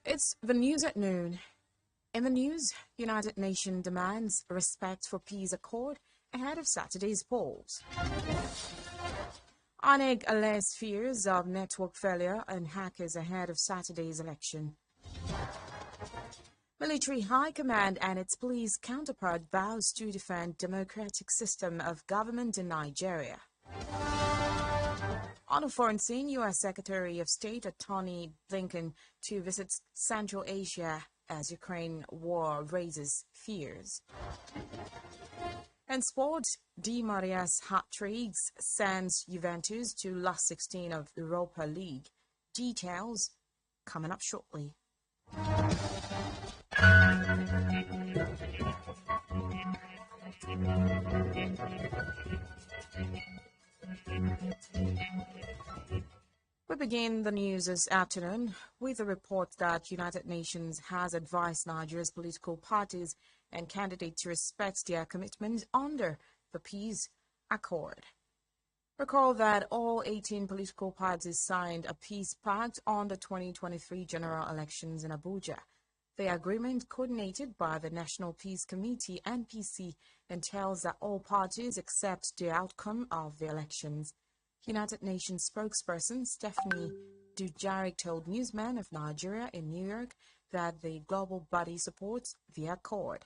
It's the news at noon. In the news, United Nations demands respect for peace accord ahead of Saturday's polls. INEC Allays fears of network failure and hackers ahead of Saturday's election. Military High Command and its police counterpart vows to defend democratic system of government in Nigeria. On a foreign scene, U.S. Secretary of State Antony Blinken to visit Central Asia as Ukraine war raises fears. In sports, Di Maria's hat-tricks sends Juventus to last 16 of Europa League. Details coming up shortly. We begin the news this afternoon with a report that United Nations has advised Nigeria's political parties and candidates to respect their commitments under the peace accord. Recall that all 18 political parties signed a peace pact on the 2023 general elections in Abuja. The agreement, coordinated by the National Peace Committee (NPC), entails that all parties accept the outcome of the elections. United Nations spokesperson Stephanie Dujarric told newsmen of Nigeria in New York that the global body supports the accord.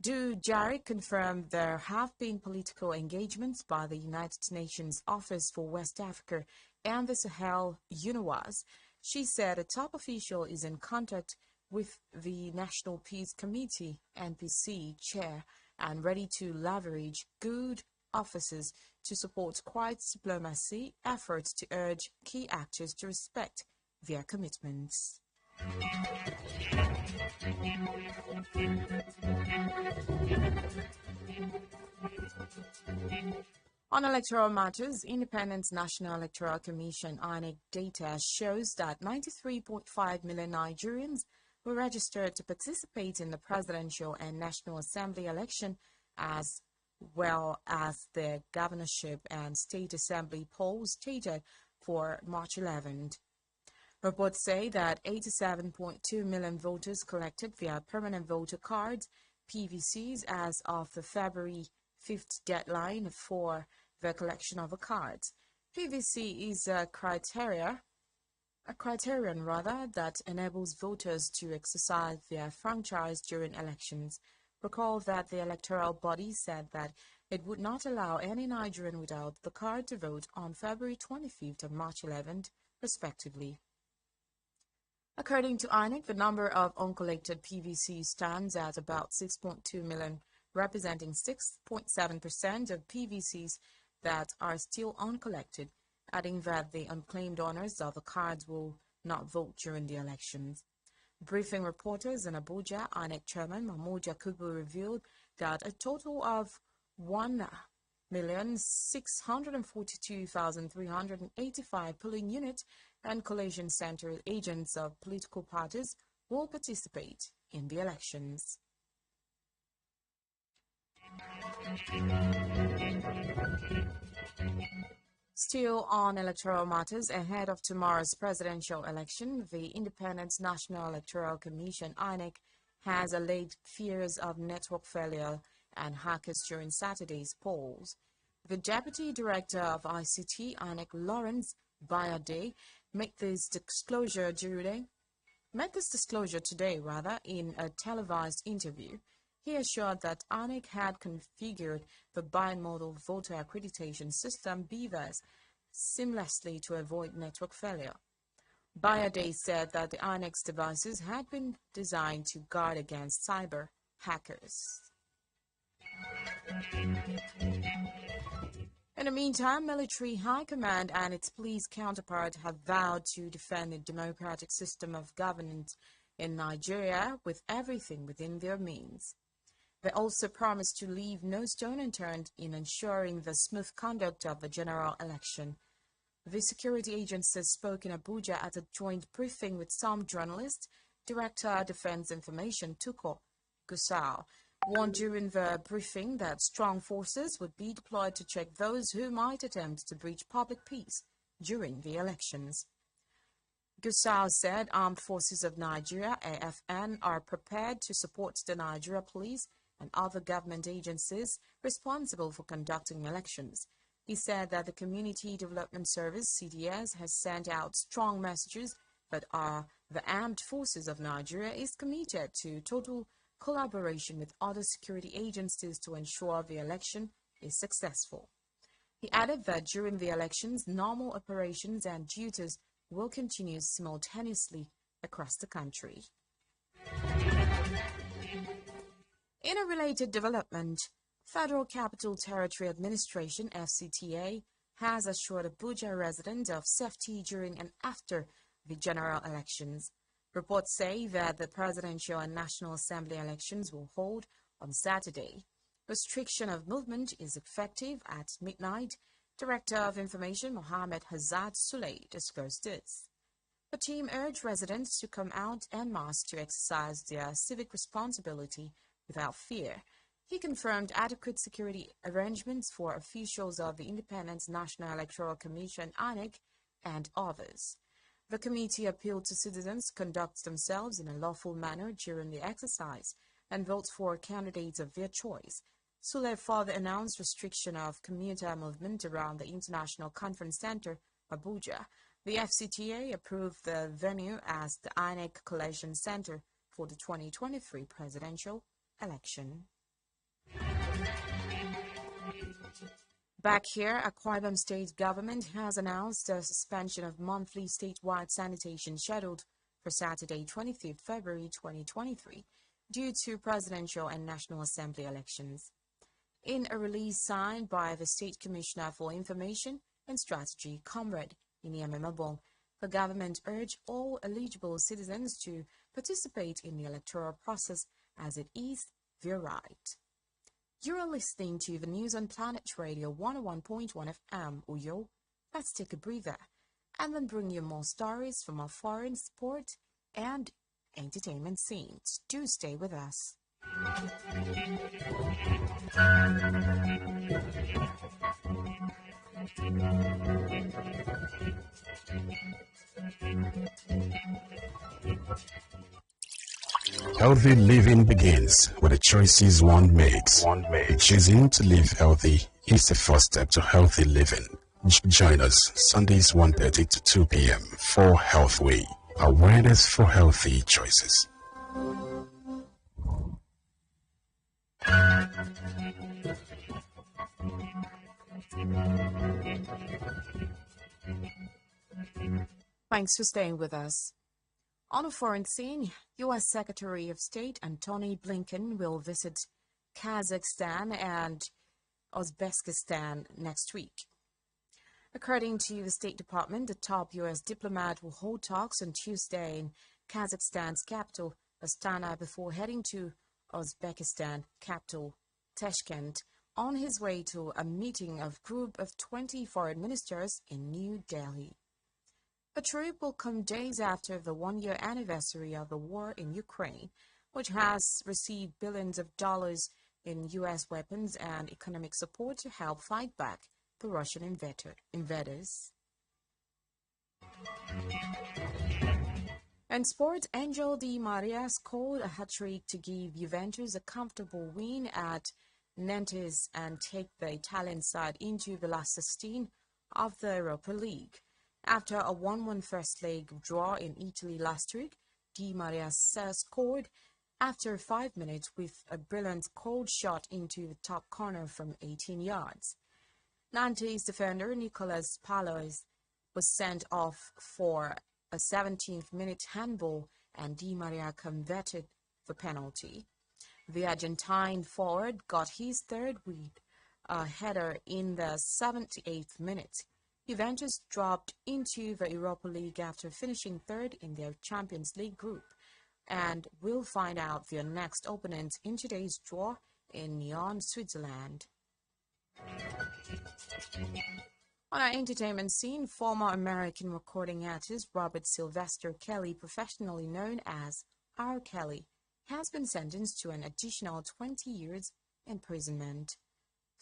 Dujarric confirmed there have been political engagements by the United Nations Office for West Africa and the Sahel UNOWAS. She said a top official is in contact with the National Peace Committee (NPC) chair and ready to leverage good offices to support quiet diplomacy efforts to urge key actors to respect their commitments. On electoral matters, Independent National Electoral Commission (INEC) data shows that 93.5 million Nigerians were registered to participate in the presidential and National Assembly election, as well as the governorship and state assembly polls stated for March 11th. Reports say that 87.2 million voters collected via permanent voter cards, PVCs, as of the February 5th deadline for the collection of the cards. PVC is a criterion that enables voters to exercise their franchise during elections. Recall that the electoral body said that it would not allow any Nigerian without the card to vote on February 25th and March 11th, respectively. According to INEC, the number of uncollected PVCs stands at about 6.2 million, representing 6.7% of PVCs that are still uncollected, adding that the unclaimed owners of the cards will not vote during the elections. Briefing reporters in Abuja, INEC Chairman Mahmoud Yakubu revealed that a total of 1,642,385 polling units and collation center agents of political parties will participate in the elections. Still on electoral matters, ahead of tomorrow's presidential election, the Independent National Electoral Commission (INEC) has allayed fears of network failure and hackers during Saturday's polls. The Deputy Director of ICT, INEC Lawrence Bayade, made this disclosure today in a televised interview. He assured that INEC had configured the bimodal voter accreditation system (BVAS) seamlessly to avoid network failure. Bayade said that the INEC's devices had been designed to guard against cyber hackers. In the meantime, military high command and its police counterpart have vowed to defend the democratic system of governance in Nigeria with everything within their means. They also promised to leave no stone unturned in ensuring the smooth conduct of the general election. The security agency spoke in Abuja at a joint briefing with some journalists. Director of Defense Information Tuko Gusau warned during the briefing that strong forces would be deployed to check those who might attempt to breach public peace during the elections. Gusau said Armed Forces of Nigeria, AFN, are prepared to support the Nigeria Police and other government agencies responsible for conducting elections. He said that the Community Development Service, CDS, has sent out strong messages that the Armed Forces of Nigeria is committed to total collaboration with other security agencies to ensure the election is successful. He added that during the elections, normal operations and duties will continue simultaneously across the country. In a related development, Federal Capital Territory Administration (FCTA) has assured Abuja residents of safety during and after the general elections. Reports say that the presidential and National Assembly elections will hold on Saturday. Restriction of movement is effective at midnight. Director of Information Mohammed Hazard Suley disclosed this. The team urged residents to come out en masse to exercise their civic responsibility without fear. He confirmed adequate security arrangements for officials of the Independent National Electoral Commission (INEC) and others. The committee appealed to citizens to conduct themselves in a lawful manner during the exercise and vote for candidates of their choice. Sule further announced restriction of commuter movement around the International Conference Center, Abuja. The FCTA approved the venue as the INEC Collation Center for the 2023 presidential election. Back here, Akwa Ibom State government has announced a suspension of monthly statewide sanitation scheduled for Saturday, 25th February 2023, due to presidential and National Assembly elections. In a release signed by the State Commissioner for Information and Strategy, Comrade Iniamemabong, the government urged all eligible citizens to participate in the electoral process as it is their right. You are listening to the news on Planet Radio 101.1 FM, Uyo. Let's take a breather and then bring you more stories from our foreign, sport, and entertainment scenes. Do stay with us. Healthy living begins with the choices one makes. Choosing to live healthy is the first step to healthy living. Join us Sundays 1:30 to 2 p.m. for Healthway, awareness for healthy choices. Thanks for staying with us. On a foreign scene, U.S. Secretary of State Antony Blinken will visit Kazakhstan and Uzbekistan next week. According to the State Department, the top U.S. diplomat will hold talks on Tuesday in Kazakhstan's capital, Astana, before heading to Uzbekistan capital, Tashkent, on his way to a meeting of group of 20 foreign ministers in New Delhi. The trip will come days after the one-year anniversary of the war in Ukraine, which has received billions of dollars in U.S. weapons and economic support to help fight back the Russian invaders. In sport, Angel Di Maria scored a hat-trick to give Juventus a comfortable win at Nantes and take the Italian side into the last 16 of the Europa League. After a 1-1 first leg draw in Italy last week, Di Maria scored after 5 minutes with a brilliant cold shot into the top corner from 18 yards. Nantes defender Nicolas Palos was sent off for a 17th-minute handball, and Di Maria converted the penalty. The Argentine forward got his third with a header in the 78th minute. Juventus dropped into the Europa League after finishing third in their Champions League group, and we'll find out their next opponent in today's draw in Nyon, Switzerland. On our entertainment scene, former American recording artist Robert Sylvester Kelly, professionally known as R. Kelly, has been sentenced to an additional 20 years imprisonment.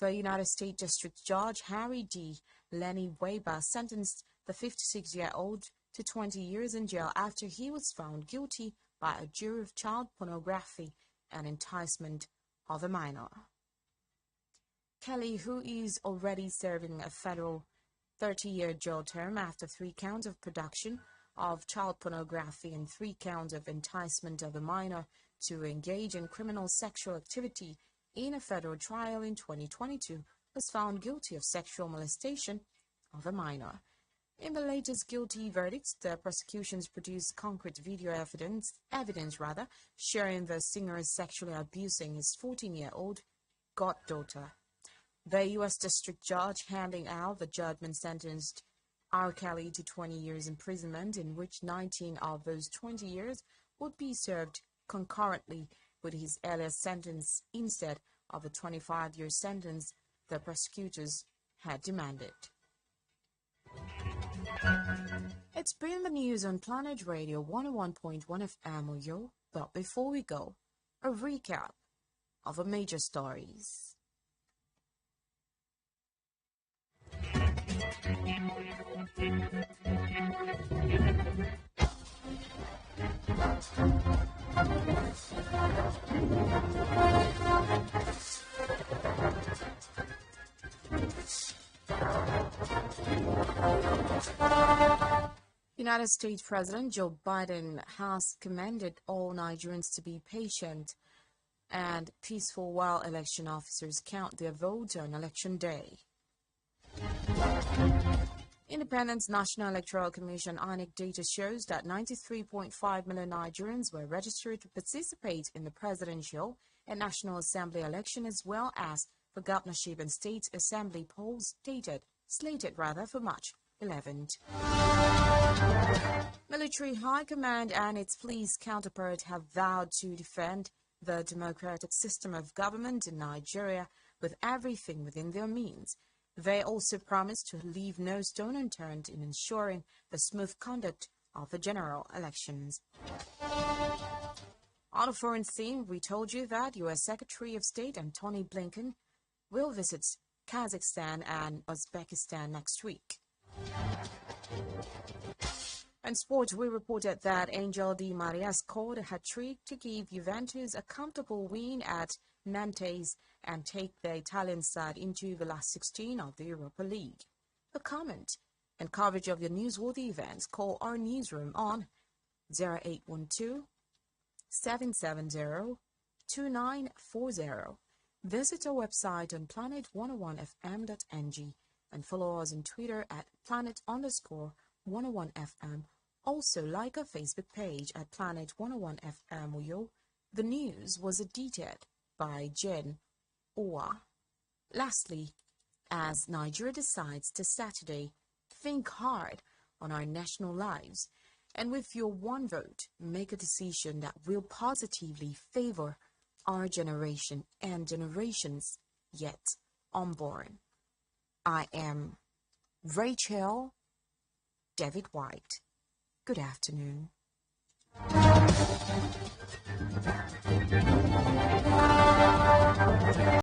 The United States District Judge Harry D. Lenny Weber sentenced the 56-year-old to 20 years in jail after he was found guilty by a jury of child pornography and enticement of a minor. Kelly, who is already serving a federal 30-year jail term after 3 counts of production of child pornography and 3 counts of enticement of a minor to engage in criminal sexual activity in a federal trial in 2022, was found guilty of sexual molestation of a minor. In the latest guilty verdicts, the prosecutions produced concrete video evidence showing the singer sexually abusing his 14-year-old goddaughter. The U.S. District Judge handing out the judgment sentenced R. Kelly to 20 years imprisonment, in which 19 of those 20 years would be served concurrently with his earlier sentence instead of the 25-year sentence the prosecutors had demanded. It's been the news on Planet Radio 101.1 FM, yo. But before we go, a recap of the major stories. United States President Joe Biden has commended all Nigerians to be patient and peaceful while election officers count their votes on election day. Independent National Electoral Commission INEC data shows that 93.5 million Nigerians were registered to participate in the presidential and National Assembly election, as well as the governorship and state assembly polls slated for March 11th. Military High Command and its police counterpart have vowed to defend the democratic system of government in Nigeria with everything within their means. They also promised to leave no stone unturned in ensuring the smooth conduct of the general elections. On the foreign scene, we told you that U.S. Secretary of State Antony Blinken will visit Kazakhstan and Uzbekistan next week. In sport, we reported that Angel Di Maria scored a hat-trick to give Juventus a comfortable win at Nantes and take the Italian side into the last 16 of the Europa League. For comment and coverage of your newsworthy events, call our newsroom on 0812 770 2940. Visit our website on planet101fm.ng and follow us on Twitter at planet_101fm. Also, like our Facebook page at Planet101FM Uyo. The news was edited by Jen Owa. Lastly, as Nigeria decides to Saturday, think hard on our national lives, and with your one vote, make a decision that will positively favor our generation and generations yet unborn. I am Rachel David White. Good afternoon.